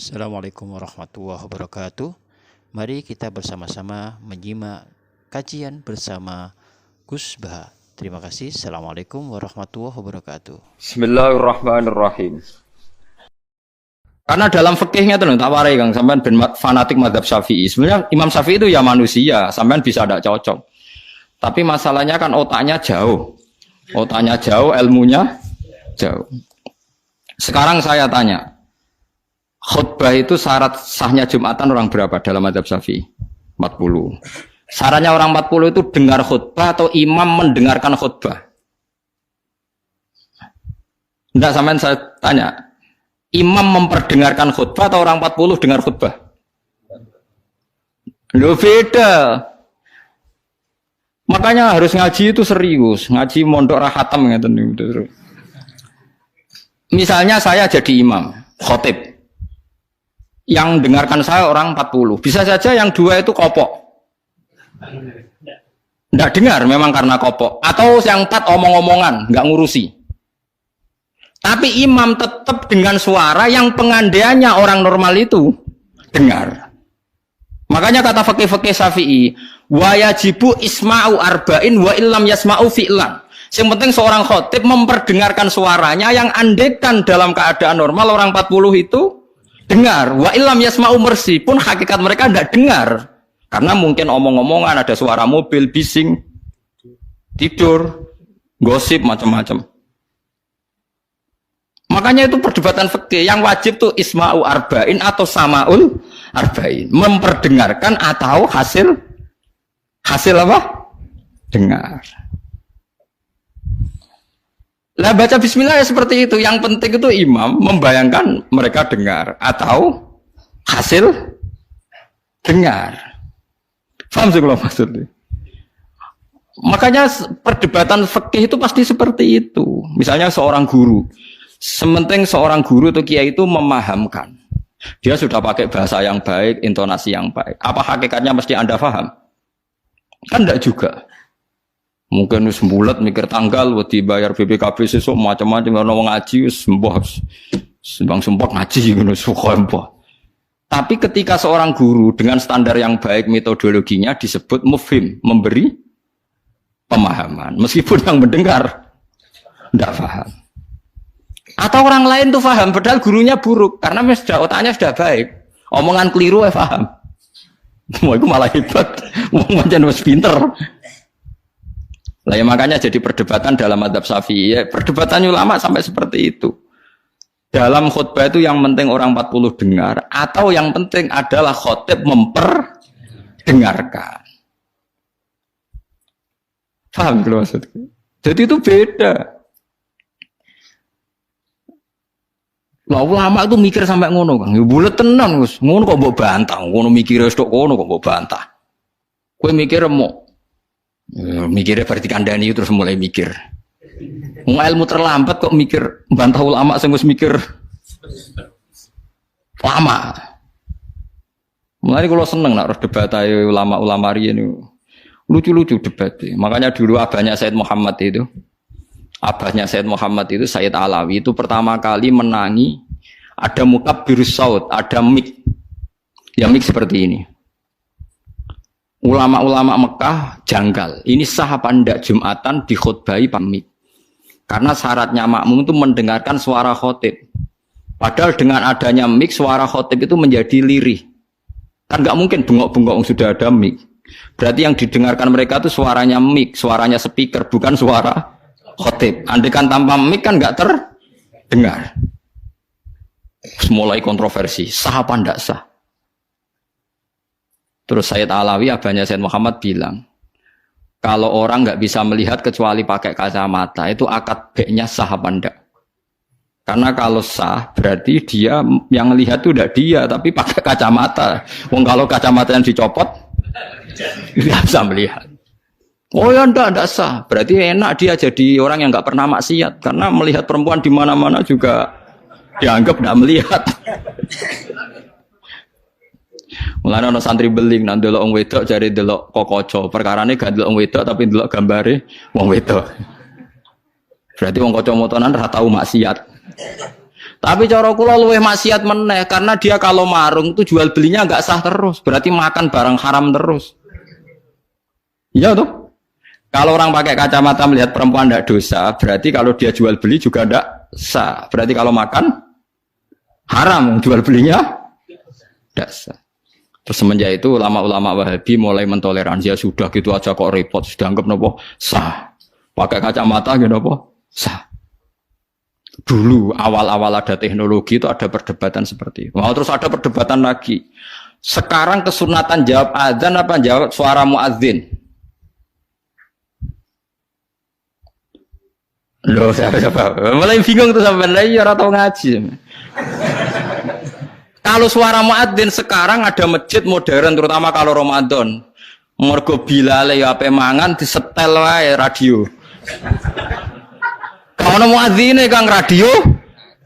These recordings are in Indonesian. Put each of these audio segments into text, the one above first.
Assalamualaikum warahmatullahi wabarakatuh. Mari kita bersama-sama menyimak kajian bersama Gus Baha. Terima kasih. Assalamualaikum warahmatullahi wabarakatuh. Bismillahirrahmanirrahim. Karena dalam fikihnya itu tak warai Kang, sampean ben fanatik mazhab Syafi'i. Sebenarnya Imam Syafi'i itu ya manusia, sampean bisa tidak cocok. Tapi masalahnya kan otaknya jauh. Otaknya jauh, ilmunya jauh. Sekarang saya tanya, khutbah itu syarat sahnya Jumatan orang berapa dalam mazhab Syafi'i? 40. Syaratnya orang 40 itu dengar khutbah atau imam mendengarkan khutbah? Enggak, sampean saya tanya, imam memperdengarkan khutbah atau orang 40 dengar khutbah? Loh beda. Makanya harus ngaji itu serius, ngaji mondok rahatam gitu. Misalnya saya jadi imam, khotib. Yang dengarkan saya orang 40. Bisa saja yang dua itu kopok. Tidak dengar memang karena kopok. Atau yang 4 omong-omongan, nggak ngurusi. Tapi imam tetap dengan suara yang pengandaiannya orang normal itu dengar. Makanya kata fikih-fikih Syafi'i, wa yajibu isma'u arba'in wa illam yasma'u fi'lan. Yang penting seorang khotib memperdengarkan suaranya yang andekan dalam keadaan normal orang 40 itu dengar. Wa illam yasma'u mersi pun hakikat mereka tidak dengar. Karena mungkin omong-omongan, ada suara mobil, bising, tidur, gosip, macam-macam. Makanya itu perdebatan fikih. Yang wajib tuh isma'u arba'in atau sama'ul arba'in. Memperdengarkan atau hasil apa? Dengar. Lah baca bismillah ya seperti itu. Yang penting itu imam membayangkan mereka dengar atau hasil dengar. Paham sih kalau maksudnya? Makanya perdebatan fikih itu pasti seperti itu. Misalnya seorang guru, sementing seorang guru atau kiai itu memahamkan. Dia sudah pakai bahasa yang baik, intonasi yang baik. Apa hakikatnya mesti Anda paham? Kan enggak juga. Mungkin wis mbulet mikir tanggal wedi bayar BPKB sesuk macam-macam ono ngaji wis mbah sembang sumpah ngaji ngono suka mbah. Tapi ketika seorang guru dengan standar yang baik metodologinya disebut mufhim, memberi pemahaman meskipun yang mendengar tidak paham. Atau orang lain tuh paham padahal gurunya buruk karena sudah otaknya sudah baik. Omongan keliru paham. Mau itu malah hebat. Wong pancen wis pinter. Lah ya makanya jadi perdebatan dalam mazhab Syafi'i, ya, perdebatan ulama sampai seperti itu. Dalam khutbah itu yang penting orang 40 dengar atau yang penting adalah khotib memperdengarkan. Paham kalau maksudku? Jadi itu beda. Lah ulama itu mikir sampai ngono, Kang. Ya bulet tenan, Gus. Ngono kok mbok bantah, ngono mikire wis tok ngono kok mbok bantah. Kowe mikir mau mikirnya berarti kandani terus mulai mikir. Ilmu terlambat kok mikir bantah ulama sing wis mikir lama. Mulai kalau seneng nak debat ayo ulama-ulama riyen lucu-lucu debat. Makanya dulu abahnya Said Muhammad itu Said Alawi itu pertama kali menangi ada mukabbirus saut, ada mik. Ya mik seperti ini. Ulama-ulama Mekah janggal. Ini sah apa enggak Jumatan dikhutbahi pamit? Karena syaratnya makmum itu mendengarkan suara khotib. Padahal dengan adanya mik suara khotib itu menjadi lirih. Kan enggak mungkin bengok-bengok sudah ada mik. Berarti yang didengarkan mereka itu suaranya mik, suaranya speaker, bukan suara khotib. Andaikan tanpa mik kan enggak terdengar. Mulai kontroversi, sah apa enggak sah? Terus Sayyid Alawi, abahnya Sayyid Muhammad bilang, kalau orang nggak bisa melihat kecuali pakai kacamata, itu akad baiknya sah apa enggak? Karena kalau sah, berarti dia yang melihat itu tidak dia, tapi pakai kacamata. Wong kalau kacamata yang dicopot, nggak bisa melihat. Oh ya enggak sah. Berarti enak dia jadi orang yang nggak pernah maksiat, karena melihat perempuan di mana-mana juga dianggap nggak melihat. Mulane ana santri beling nang delok wong wedok jare delok kokoco. Perkarane gak delok wong wedok tapi delok gambare wong wedok. Berarti wong kaca motonan ora tau maksiat. Tapi cara kula luwih maksiat meneh karena dia kalau marung tuh jual belinya enggak sah terus, berarti makan barang haram terus. Iya tuh. Kalau orang pakai kacamata melihat perempuan tidak dosa, berarti kalau dia jual beli juga tidak sah. Berarti kalau makan haram, jual belinya tidak sah. Terus semenjak itu ulama-ulama Wahabi mulai mentoleransi, ya sudah gitu aja kok repot, sudah anggap nopo sah. Pakai kacamata gitu nopo sah. Dulu awal-awal ada teknologi itu ada perdebatan seperti itu. Mau terus ada perdebatan lagi. Sekarang kesunatan jawab adzan apa jawab suara muadzin? Loh, siapa? Mulai bingung tuh sampai lagi orang tahu ngaji. Kalau suara muadzin sekarang ada masjid modern terutama kalau Ramadan. Mergo bilale ya ape mangan disetel wae radio. Kalau muadzine Kang radio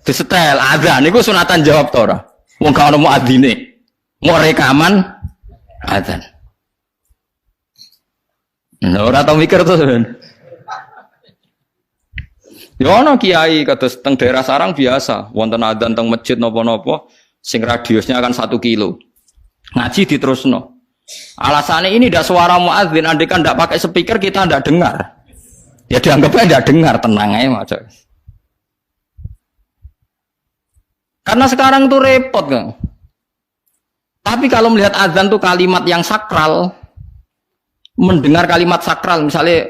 disetel adzan niku sunatan jawab to ora? Wong kalau muadzine mau rekaman adzan. Nah, ora tau mikir to sampean. Ya ana kiai kados teng daerah sarang biasa, wonten adzan teng masjid napa-napa sing radiusnya akan 1 kilo. Ngaji diterusno. Alasannya ini ndak suara muadzin, andai kan ndak pakai speaker kita ndak dengar. Ya dianggapnya ndak dengar, tenang aja macam. Karena sekarang tuh repot kan. Tapi kalau melihat azan tuh kalimat yang sakral, mendengar kalimat sakral, misalnya,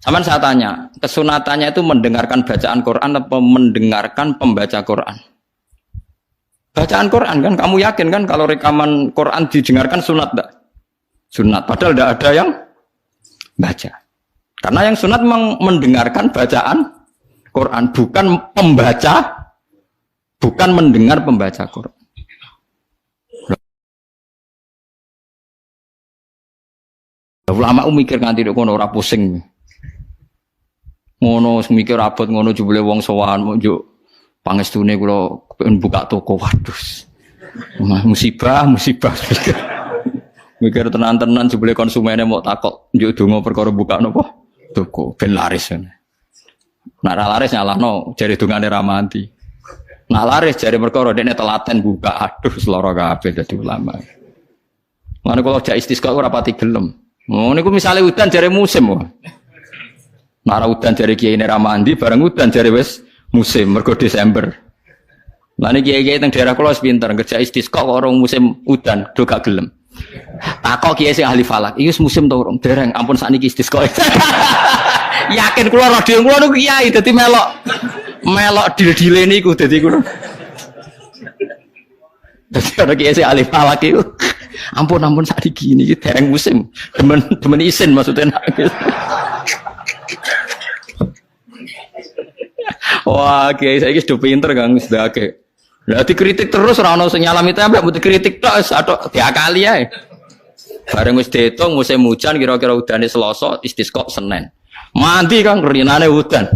aman saya tanya, kesunatannya itu mendengarkan bacaan Quran atau mendengarkan pembaca Quran? Bacaan Quran kan, kamu yakin kan kalau rekaman Quran didengarkan sunat enggak? Sunat, padahal tidak ada yang baca. Karena yang sunat memang mendengarkan bacaan Quran, bukan pembaca, bukan mendengar pembaca Quran. Ulama mikir nganti dok kono ora pusing. Ngono mikir abot ngono jebule wong sowan njuk pangestune kula pengen buka toko. Waduh. Musibah mikir tenan-tenan jebule konsumennya mau takok njuk donga perkara buka napa toko ben laris. Nek ra laris nyalahno jare dongane ra mati. Nek laris jare perkara dekne telaten buka. Aduh seloro kabeh dadi ulama. Mane kula jak istisqa ora pati gelem. Oh niku misale udan jare musim kok. Nara udan jare kiai ra mandi bareng udan jare wis musim mergo Desember. Lah niki kiai-kiai teng daerah kula wis pinter kerja istisqa kok ora musim udan do gak gelem. Takok kiai sing ahli falak, iki musim to urung? Dereng, ampun sakniki istisqa. Yakin kula radio kula niku kiai dadi melok dil-dile niku dadi kula. Dadi ana kiai sing ahli falak iku. Ampun sakniki niki dereng musim. Demen isin maksudnya. Wah, kiai saiki sudah pinter Kang sedake. Lah dikritik terus ora ono sing nyalami tembak, mbok dikritik tok atok diakali ae. Bareng wis diitung musim hujan kira-kira udane Selasa, istisqa Senin. Mandi Kang rinane udan.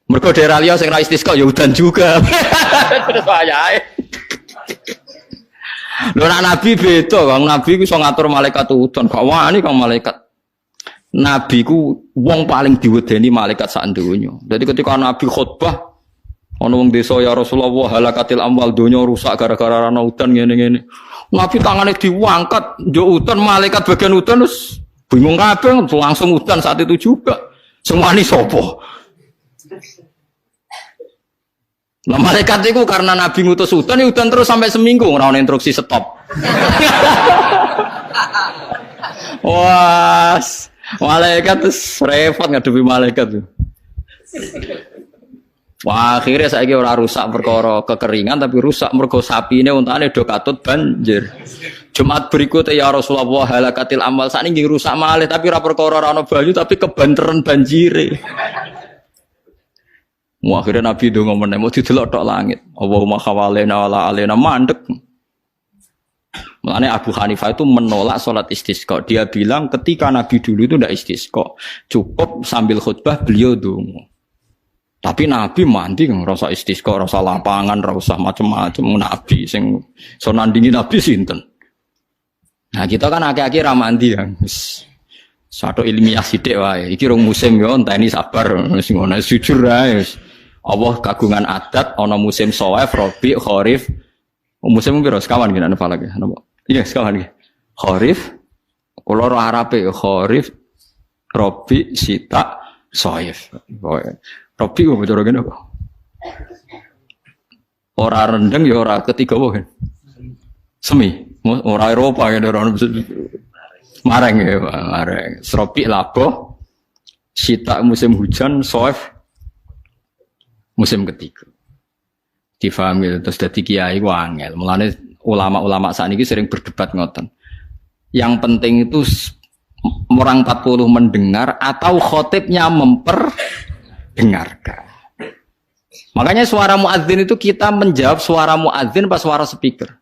Mergo daerah liya sing ra istisqa ya udan juga. Terus wayahe. Lho nek nabi beda Kang, nabi ku iso ngatur malaikat udan, gak wani Kang malaikat. Nabi ku wong paling diwedeni malaikat sak donya. Dadi ketika nabi khutbah ana wong desa ya Rasulullah halakatil amwal donya rusak gara-gara ana udan ngene-ngene. Nabi tangane diangkat njuk udan malaikat bagian udan terus bingung kabeh langsung udan saat itu juga. Semua ini sapa? Lah malaikat itu karena nabi ngutus udan ya udan terus sampai seminggu ora ana instruksi stop. Wah, malaikat terus repot ngadepi malaikat tuh. Wah, akhirnya saiki ora rusak perkara kekeringan tapi rusak mergo sapine untane do katut banjir. Jumat berikutnya ya Rasulullah halakatil amal sakniki rusak malih tapi ora perkara ora ana banyu tapi kebanteran banjire. Wah, akhirnya Nabi ndonga meneh mau didelok tok langit. Allahumma khawalena wala alena mandek. Makanya Abu Hanifah itu menolak sholat istisqa. Dia bilang ketika Nabi dulu itu tidak istisqa. Cukup sambil khutbah beliau dongo. Tapi Nabi mandi kan rasa istisqa, rasa lapangan, rasa macam-macam. Nabi sing so nandingi Nabi sinten. Nah kita kan akhir-akhir ramandi ya. Satu ilmiah sidik wae. Iki rong musim yo enteni sabar wis ngono jujur ae. Allah kagungan adat ana musim Shawaif, Rabi, Kharif. Musim piro sekawan gini ana falak ya. Iya, sekawan iki. Kharif kula ora Arabe Kharif, Rabi, Sita, Shawaif. Rabi kok cara ngene kok. Ora rendeng ya ora ketiga wae. Semi, ora Eropa ya ora mareng ya, mareng. Rabi labo, Sita musim hujan, Shawaif musim ketiga. Difahami terus dadi kiai ku angel. Mulane ulama-ulama sakniki sering berdebat ngoten. Yang penting itu orang 40 mendengar atau khotibnya memperdengarkan. Makanya suara muadzin itu kita menjawab suara muadzin pas suara speaker.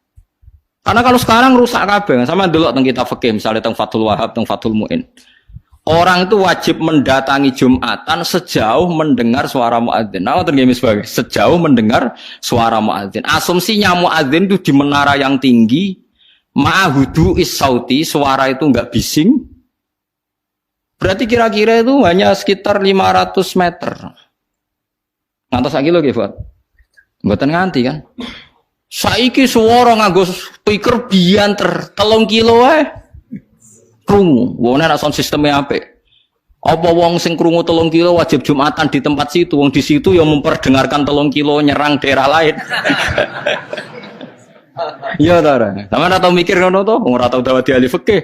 Karena kalau sekarang rusak kabeh, sama dulu teng kitab fikih misalnya teng Fathul Wahhab, teng Fathul Muin. Orang itu wajib mendatangi Jumatan sejauh mendengar suara muadzin. Nah, terus sebagai sejauh mendengar suara muadzin. Asumsinya muadzin itu di menara yang tinggi, ma'hudu is-sauti, suara itu enggak bising. Berarti kira-kira itu hanya sekitar 500 meter. Ngantos sak kilo nggih, Pak. Mboten nganti kan. Saiki suara nganggo speaker bianter 3 kilo wae. Krungu, wong nek sound sistemnya apik. Apa wong sing krungu 3 kilo wajib Jumatan di tempat situ, wong di situ yang memperdengarkan 3 kilo nyerang daerah lain. Iya ta ora? Sampeyan ora tau mikir ngono to, ora tau dawuh ahli fikih.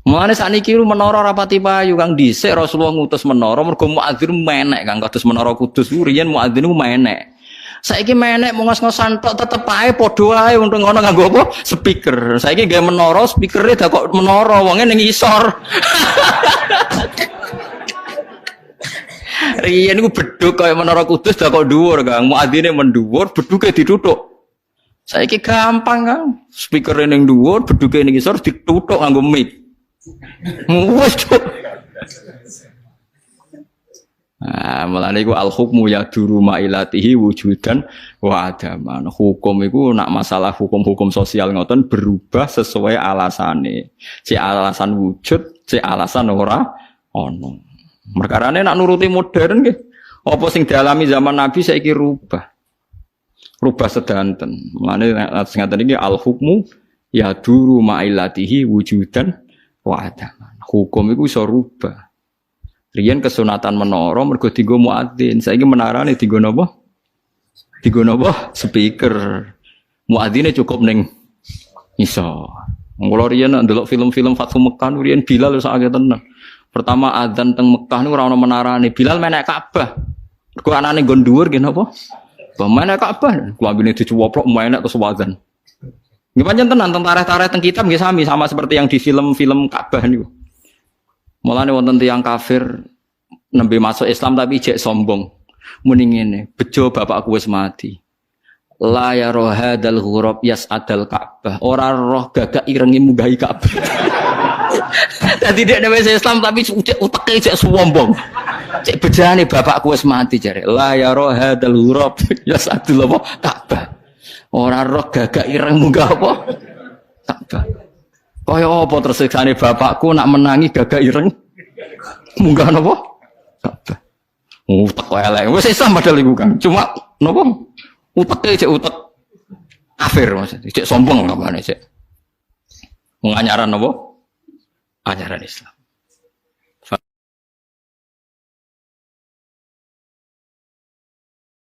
Mulane sakniki menara rapati payu Kang dhisik Rasulullah ngutus menara mergo muadzin menek Kang kados menara Kudus riyen muadzin menek. Saiki menek mau ngos-ngosan tok tetep ae padha ae wong ngono nganggo apa? Speaker. Saiki gawe menara, speakere dak kok menara wonge ning isor. Riyen niku bedhug kaya menara Kudus dak kok dhuwur, Kang. Muadzine mendhuwur, bedhuke dituthuk. Saiki gampang, Kang. Speakere ning dhuwur, bedhuke ning isor dituthuk nganggo mic. Wes cuk. Nah, mulane iku al-hukmu yaduru ma'ilatihi wujudan wa adaman. Hukum iku nak masalah hukum-hukum sosial ngoten berubah sesuai alasane. Si alasan wujud, si alasan ora ono. Perkarane nak nuruti modern nggih. Apa sing dialami zaman Nabi saiki rubah. Rubah sedanten. Mulane sing ngaten iki al-hukmu yaduru ma'ilatihi wujudan wa adaman. Hukum iku iso rubah. Riyen kesunatan menara mergo dienggo muadzin. Saiki menarane dienggo napa? Dienggo napa? Speaker. Muadzine cukup ning iso. Mula riyen ndelok film-film Fathu Mekkah riyen Bilal wis akeh tenan. Pertama adzan teng Mekkah niku ora ono menarane. Bilal menek Ka'bah. Mergo anane nggon dhuwur nggih napa? Menek Ka'bah. Klambine dicuwoplok menek terus adzan. Nggih pancen tenan teng tarikh-tarikh teng kitab nggih sama seperti yang di film-film Ka'bah niku. Mulane wonten tiyang kafir nembe masuk Islam tapi jek sombong. Muni ngene, bejo bapakku wis mati. La ya rohadal ghurab yas'adal Ka'bah. Ora roh gagak irengi munggahi Ka'bah. Dadi dek wis Islam tapi uteke jek sombong. Cek bejane bapakku wis mati jare. La ya rohadal ghurab yas'adul Ka'bah. Ora roh gagak ireng munggah apa? Ka'bah. Kaya apa tersiksane bapakku nak menangi gagak ireng munggah napa? Ka'bah. Utek elek. Wis Islam padahal iku kan. Cuma napa? Uteke cek utek kafir maksudnya. Cek sombong kabane cek. Menganyaran napa? Ajaran Islam.